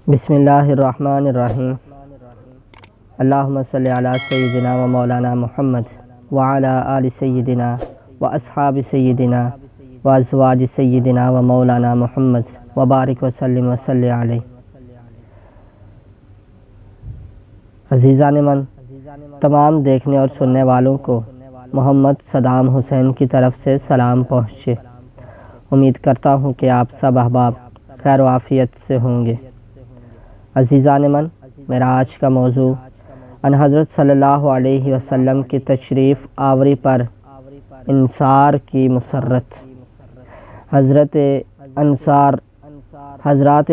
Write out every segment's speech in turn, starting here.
بسم اللہ الرحمن الرحیم۔ اللہم صلی علی سیدنا و مولانا محمد وعلی آل سیدنا و اصحاب سیدنا و ازواج سیدنا و مولانا محمد وبارک وسلم وصلی علیہ۔ عزیزان من، تمام دیکھنے اور سننے والوں کو محمد صدام حسین کی طرف سے سلام پہنچے۔ امید کرتا ہوں کہ آپ سب احباب خیر و عافیت سے ہوں گے۔ عزیزان من، میرا آج کا موضوع ان حضرت صلی اللہ علیہ وسلم کی تشریف آوری پر انصار کی مسرت۔ حضرات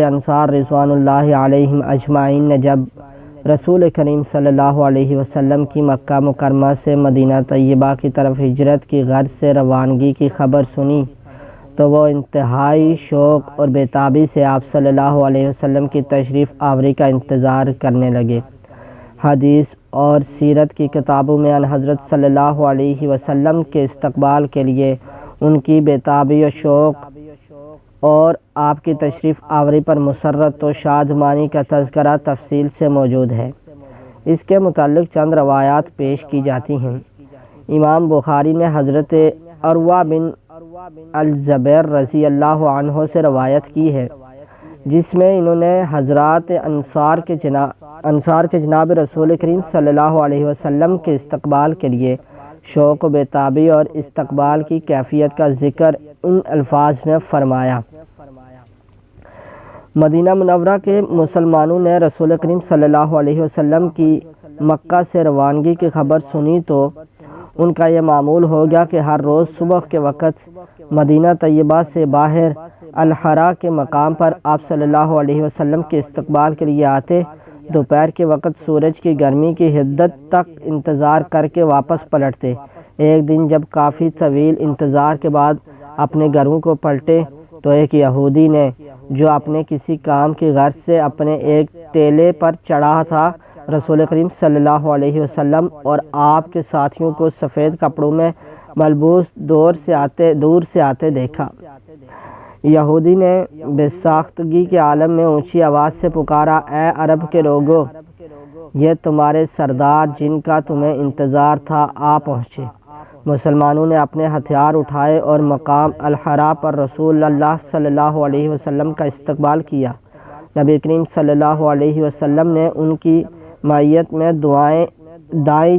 انصار رضوان اللہ علیہم اجمعین نے جب رسول کریم صلی اللہ علیہ وسلم کی مکہ مکرمہ سے مدینہ طیبہ کی طرف ہجرت کی غرض سے روانگی کی خبر سنی تو وہ انتہائی شوق اور بےتابی سے آپ صلی اللہ علیہ وسلم کی تشریف آوری کا انتظار کرنے لگے۔ حدیث اور سیرت کی کتابوں میں ان حضرت صلی اللہ علیہ وسلم کے استقبال کے لیے ان کی بےتابی و شوق اور آپ کی تشریف آوری پر مسرت و شادمانی کا تذکرہ تفصیل سے موجود ہے۔ اس کے متعلق چند روایات پیش کی جاتی ہیں۔ امام بخاری نے حضرت عروہ بن الزبیر رضی اللہ عنہ سے روایت کی ہے، جس میں انہوں نے حضرات انصار کے جناب رسول کریم صلی اللہ علیہ وسلم کے استقبال کے لیے شوق و بےتابی اور استقبال کی کیفیت کا ذکر ان الفاظ میں فرمایا۔ مدینہ منورہ کے مسلمانوں نے رسول کریم صلی اللہ علیہ وسلم کی مکہ سے روانگی کی خبر سنی تو ان کا یہ معمول ہو گیا کہ ہر روز صبح کے وقت مدینہ طیبہ سے باہر الحرا کے مقام پر آپ صلی اللہ علیہ وسلم کے استقبال کے لیے آتے، دوپہر کے وقت سورج کی گرمی کی حدت تک انتظار کر کے واپس پلٹتے۔ ایک دن جب کافی طویل انتظار کے بعد اپنے گھروں کو پلٹے تو ایک یہودی نے، جو اپنے کسی کام کی غرض سے اپنے ایک ٹیلے پر چڑھا تھا، رسول کریم صلی اللہ علیہ وسلم اور آپ کے ساتھیوں کو سفید کپڑوں میں ملبوس دور سے آتے دیکھا۔ یہودی نے بے ساختگی کے عالم میں اونچی آواز سے پکارا، اے عرب کے لوگو، یہ تمہارے سردار جن کا تمہیں انتظار تھا آ پہنچے۔ مسلمانوں نے اپنے ہتھیار اٹھائے اور مقام الحرا پر رسول اللہ صلی اللہ علیہ وسلم کا استقبال کیا۔ نبی کریم صلی اللہ علیہ وسلم نے ان کی معیت میں دائیں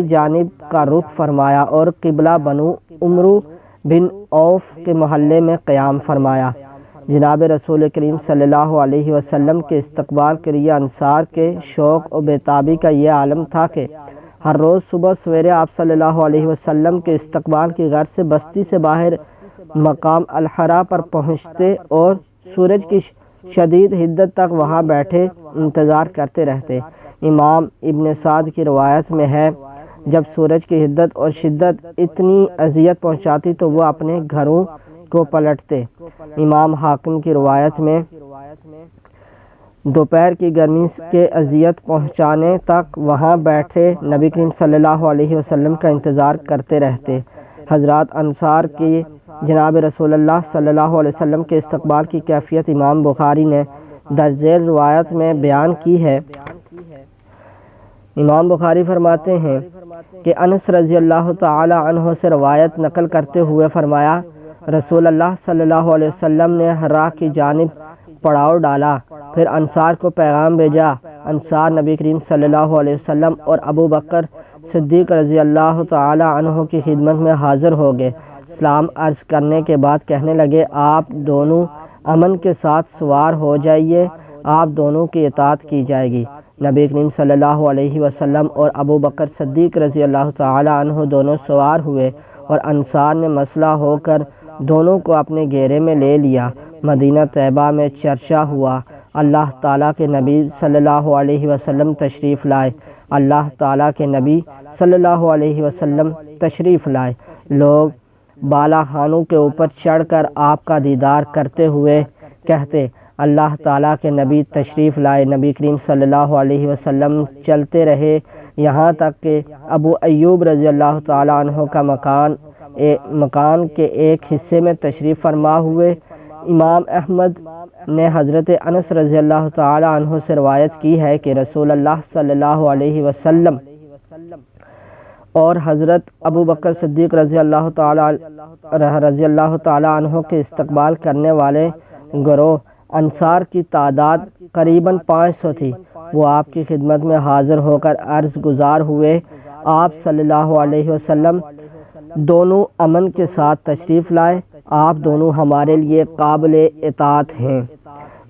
جانب کا رخ فرمایا اور قبلہ بنو عمرو بن عوف کے محلے میں قیام فرمایا۔ جناب رسول کریم صلی اللہ علیہ وسلم کے استقبال کے لیے انصار کے شوق و بےتابی کا یہ عالم تھا کہ ہر روز صبح سویرے آپ صلی اللہ علیہ وسلم کے استقبال کی غرض سے بستی سے باہر مقام الحرا پر پہنچتے اور سورج کی شدید حدت تک وہاں بیٹھے انتظار کرتے رہتے۔ امام ابن سعد کی روایت میں ہے، جب سورج کی حدت اور شدت اتنی اذیت پہنچاتی تو وہ اپنے گھروں کو پلٹتے۔ امام حاکم کی روایت میں دوپہر کی گرمی کے اذیت پہنچانے تک وہاں بیٹھے نبی کریم صلی اللہ علیہ وسلم کا انتظار کرتے رہتے۔ حضرات انصار کی جناب رسول اللہ صلی اللہ علیہ وسلم کے استقبال کی کیفیت امام بخاری نے درج ذیل روایت میں بیان کی ہے۔ امام بخاری فرماتے ہیں کہ انس رضی اللہ تعالی عنہ سے روایت نقل کرتے ہوئے فرمایا، رسول اللہ صلی اللہ علیہ وسلم نے حرا کی جانب پڑاؤ ڈالا، پھر انصار کو پیغام بھیجا۔ انصار نبی کریم صلی اللہ علیہ وسلم اور ابو بکر صدیق رضی اللہ تعالی عنہ کی خدمت میں حاضر ہو گئے۔ سلام عرض کرنے کے بعد کہنے لگے، آپ دونوں امن کے ساتھ سوار ہو جائیے، آپ دونوں کی اطاعت کی جائے گی۔ نبی کریم صلی اللہ علیہ وسلم اور ابو بکر صدیق رضی اللہ تعالی عنہ دونوں سوار ہوئے اور انصار نے مسلح ہو کر دونوں کو اپنے گھیرے میں لے لیا۔ مدینہ طیبہ میں چرچا ہوا، اللہ تعالیٰ کے نبی صلی اللہ علیہ وسلم تشریف لائے، اللہ تعالیٰ کے نبی صلی اللہ علیہ وسلم تشریف لائے۔ لوگ بالا خانوں کے اوپر چڑھ کر آپ کا دیدار کرتے ہوئے کہتے، اللہ تعالیٰ کے نبی تشریف لائے۔ نبی کریم صلی اللہ علیہ وسلم چلتے رہے یہاں تک کہ ابو ایوب رضی اللہ تعالیٰ عنہ کا مکان کے ایک حصے میں تشریف فرما ہوئے۔ امام احمد نے حضرت انس رضی اللہ تعالی عنہ سے روایت کی ہے کہ رسول اللہ صلی اللہ علیہ وسلم اور حضرت ابو بکر صدیق رضی اللہ تعالی عنہ کے استقبال کرنے والے گروہ انصار کی تعداد قریباً 500 تھی۔ وہ آپ کی خدمت میں حاضر ہو کر عرض گزار ہوئے، آپ صلی اللہ علیہ وسلم دونوں امن کے ساتھ تشریف لائے، آپ دونوں ہمارے لیے قابل اطاعت ہیں۔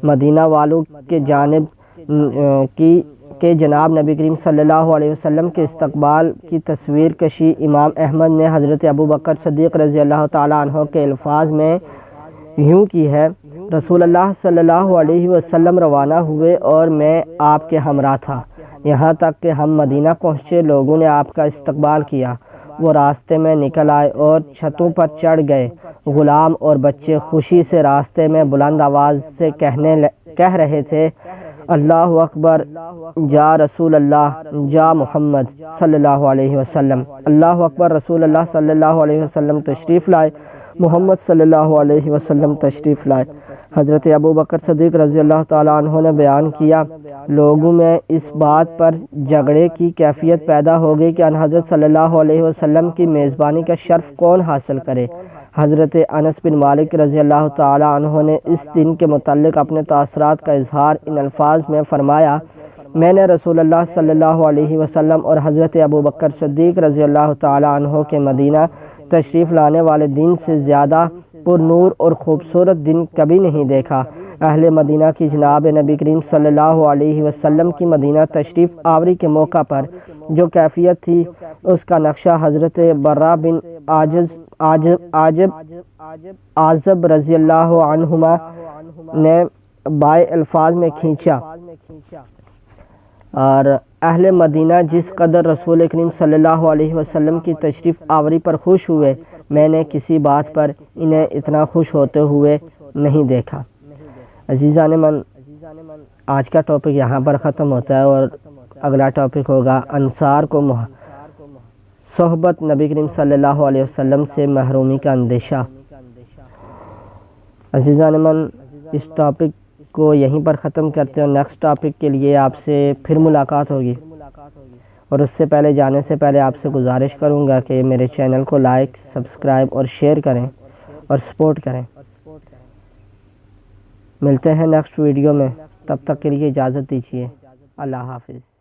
مدینہ والوں کے جناب نبی کریم صلی اللہ علیہ وسلم کے استقبال کی تصویر کشی امام احمد نے حضرت ابو بکر صدیق رضی اللہ تعالی عنہ کے الفاظ میں یوں کی ہے: رسول اللہ صلی اللہ علیہ وسلم روانہ ہوئے اور میں آپ کے ہمراہ تھا، یہاں تک کہ ہم مدینہ پہنچے، لوگوں نے آپ کا استقبال کیا، وہ راستے میں نکل آئے اور چھتوں پر چڑھ گئے، غلام اور بچے خوشی سے راستے میں بلند آواز سے کہہ رہے تھے: اللہ اکبر، جا رسول اللہ، جا محمد صلی اللہ علیہ وسلم، اللہ اکبر، رسول اللہ صلی اللہ علیہ وسلم تشریف لائے، محمد صلی اللہ علیہ وسلم تشریف لائے۔ حضرت ابو بکر صدیق رضی اللہ تعالیٰ عنہ نے بیان کیا، لوگوں میں اس بات پر جھگڑے کی کیفیت پیدا ہو گئی کہ ان حضرت صلی اللہ علیہ وسلم کی میزبانی کا شرف کون حاصل کرے۔ حضرت انس بن مالک رضی اللہ تعالیٰ عنہ نے اس دن کے متعلق اپنے تاثرات کا اظہار ان الفاظ میں فرمایا: میں نے رسول اللہ صلی اللہ علیہ وسلم اور حضرت ابو بکر صدیق رضی اللہ تعالیٰ عنہ کے مدینہ تشریف لانے والے دن سے زیادہ پر نور اور خوبصورت دن کبھی نہیں دیکھا۔ اہل مدینہ کی جناب نبی کریم صلی اللہ علیہ وسلم کی مدینہ تشریف آوری کے موقع پر جو کیفیت تھی، اس کا نقشہ حضرت برا بن عازب رضی اللہ عنہما نے بائے الفاظ میں کھینچا، اور اہل مدینہ جس قدر رسول کریم صلی اللہ علیہ وسلم کی تشریف آوری پر خوش ہوئے، میں نے کسی بات پر انہیں اتنا خوش ہوتے ہوئے نہیں دیکھا۔ عزیزان من، آج کا ٹاپک یہاں پر ختم ہوتا ہے اور اگلا ٹاپک ہوگا انصار کو صحبت نبی کریم صلی اللہ علیہ وسلم سے محرومی کا اندیشہ۔ عزیزان من، اس ٹاپک کو یہیں پر ختم کرتے ہیں اور نیکسٹ ٹاپک کے لیے آپ سے پھر ملاقات ہوگی، اور اس سے پہلے جانے سے پہلے آپ سے گزارش کروں گا کہ میرے چینل کو لائک، سبسکرائب اور شیئر کریں اور سپورٹ کریں۔ ملتے ہیں نیکسٹ ویڈیو میں، تب تک کے لیے اجازت دیجیے، اللہ حافظ۔